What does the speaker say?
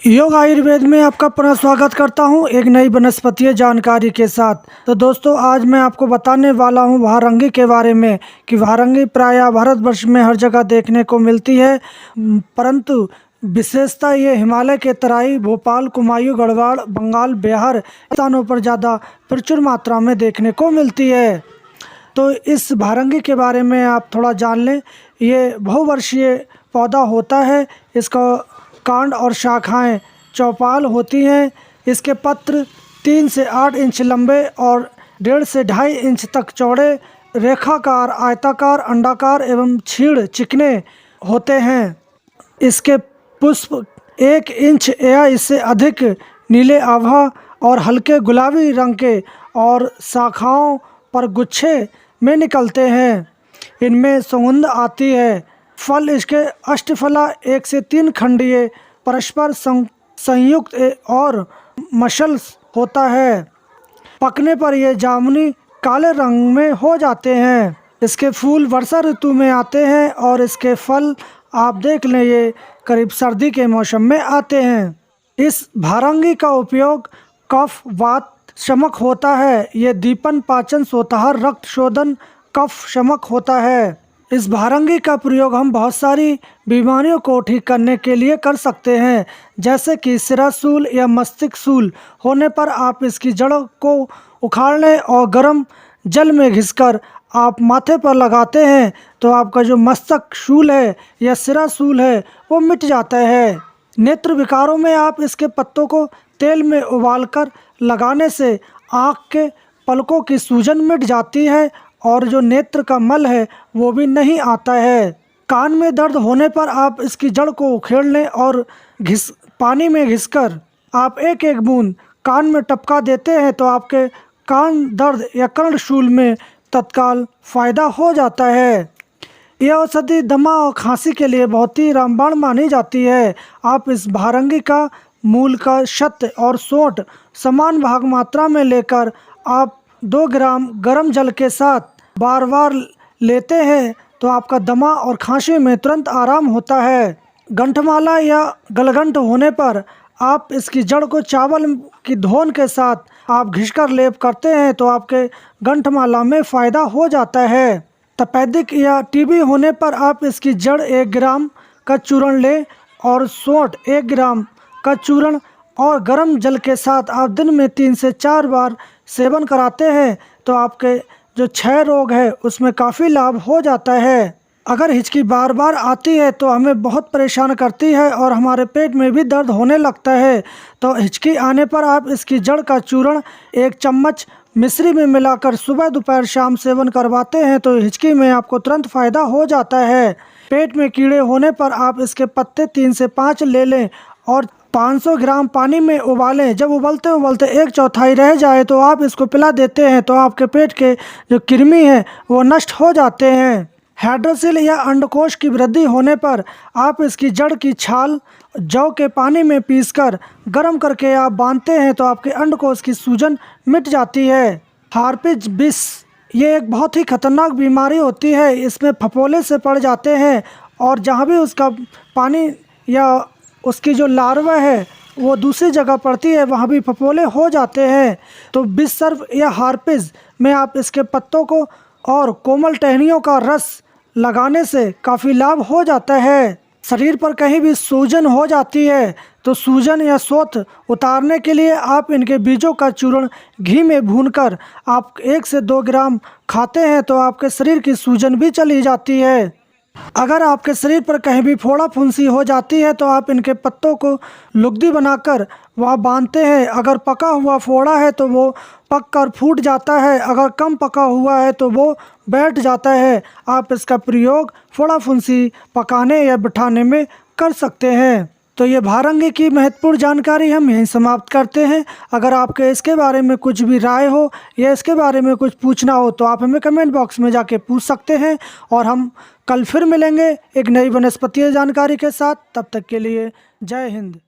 योग आयुर्वेद में आपका पुनः स्वागत करता हूं एक नई वनस्पतीय जानकारी के साथ। तो दोस्तों, आज मैं आपको बताने वाला हूं वारंगी के बारे में कि वारंगी प्रायः भारतवर्ष में हर जगह देखने को मिलती है, परंतु विशेषता ये हिमालय के तराई, भोपाल, कुमायूं, गढ़वाल, बंगाल, बिहार स्थानों पर ज़्यादा प्रचुर मात्रा में देखने को मिलती है। तो इस वारंगी के बारे में आप थोड़ा जान लें। ये बहुवर्षीय पौधा होता है। इसका कांड और शाखाएं चौपाल होती हैं। इसके पत्र 3 से 8 इंच लंबे और 1.5 से 2.5 इंच तक चौड़े, रेखाकार, आयताकार, अंडाकार एवं छीड़ चिकने होते हैं। इसके पुष्प 1 इंच या इससे अधिक नीले आभा और हल्के गुलाबी रंग के और शाखाओं पर गुच्छे में निकलते हैं। इनमें सुगंध आती है। फल इसके अष्टफला 1 से 3 खंडीय परस्पर संयुक्त और मसल होता है। पकने पर यह जामुनी काले रंग में हो जाते हैं। इसके फूल वर्षा ऋतु में आते हैं और इसके फल आप देख लें, ये करीब सर्दी के मौसम में आते हैं। इस वारंगी का उपयोग कफ, वात शमक होता है। ये दीपन, पाचन, सोतहार, रक्त शोधन, कफ शमक होता है। इस वारंगी का प्रयोग हम बहुत सारी बीमारियों को ठीक करने के लिए कर सकते हैं, जैसे कि सिरासूल या मस्तिष्क सूल होने पर आप इसकी जड़ों को उखाड़ लें और गर्म जल में घिसकर आप माथे पर लगाते हैं तो आपका जो मस्तक शूल है या सिरासूल है वो मिट जाता है। नेत्र विकारों में आप इसके पत्तों को तेल में उबालकर लगाने से आँख के पलकों की सूजन मिट जाती है और जो नेत्र का मल है वो भी नहीं आता है। कान में दर्द होने पर आप इसकी जड़ को उखेड़ लें और पानी में घिसकर आप एक एक बूंद कान में टपका देते हैं तो आपके कान दर्द या कर्णशूल में तत्काल फायदा हो जाता है। यह औषधि दमा और खांसी के लिए बहुत ही रामबाण मानी जाती है। आप इस वारंगी का मूल का शत और सोंठ समान भाग मात्रा में लेकर आप 2 ग्राम गर्म जल के साथ बार बार लेते हैं तो आपका दमा और खांसी में तुरंत आराम होता है। गंठमाला या गलगंठ होने पर आप इसकी जड़ को चावल की धोन के साथ आप घिसकर लेप करते हैं तो आपके गंठमाला में फ़ायदा हो जाता है। तपेदिक या टीबी होने पर आप इसकी जड़ 1 ग्राम का चूर्ण लें और सोंठ 1 ग्राम का चूर्ण और गर्म जल के साथ आप दिन में 3 से 4 बार सेवन कराते हैं तो आपके जो क्षय रोग है उसमें काफ़ी लाभ हो जाता है। अगर हिचकी बार बार आती है तो हमें बहुत परेशान करती है और हमारे पेट में भी दर्द होने लगता है, तो हिचकी आने पर आप इसकी जड़ का चूर्ण 1 चम्मच मिश्री में मिलाकर सुबह, दोपहर, शाम सेवन करवाते हैं तो हिचकी में आपको तुरंत फ़ायदा हो जाता है। पेट में कीड़े होने पर आप इसके पत्ते 3 से 5 ले लें और 500 ग्राम पानी में उबालें। जब उबलते उबलते 1/4 रह जाए तो आप इसको पिला देते हैं तो आपके पेट के जो कृमि हैं वो नष्ट हो जाते हैं। हाइड्रोसिल या अंडकोश की वृद्धि होने पर आप इसकी जड़ की छाल जौ के पानी में पीसकर गर्म करके आप बांधते हैं तो आपके अंडकोश की सूजन मिट जाती है। हार्पिज विष ये एक बहुत ही खतरनाक बीमारी होती है। इसमें फफोले से पड़ जाते हैं और जहाँ भी उसका पानी या उसकी जो लार्वा है वो दूसरी जगह पड़ती है वहाँ भी फफोले हो जाते हैं। तो विषसर्प या हार्पिज में आप इसके पत्तों को और कोमल टहनियों का रस लगाने से काफ़ी लाभ हो जाता है। शरीर पर कहीं भी सूजन हो जाती है तो सूजन या सोथ उतारने के लिए आप इनके बीजों का चूर्ण घी में भूनकर आप 1 से 2 ग्राम खाते हैं तो आपके शरीर की सूजन भी चली जाती है। अगर आपके शरीर पर कहीं भी फोड़ा फुंसी हो जाती है तो आप इनके पत्तों को लुगदी बनाकर वहाँ बांधते हैं। अगर पका हुआ फोड़ा है तो वो पक कर फूट जाता है, अगर कम पका हुआ है तो वो बैठ जाता है। आप इसका प्रयोग फोड़ा फुंसी पकाने या बिठाने में कर सकते हैं। तो ये वारंगी की महत्वपूर्ण जानकारी हम यहीं समाप्त करते हैं। अगर आपके इसके बारे में कुछ भी राय हो या इसके बारे में कुछ पूछना हो तो आप हमें कमेंट बॉक्स में जाके पूछ सकते हैं और हम कल फिर मिलेंगे एक नई वनस्पतीय जानकारी के साथ। तब तक के लिए जय हिंद।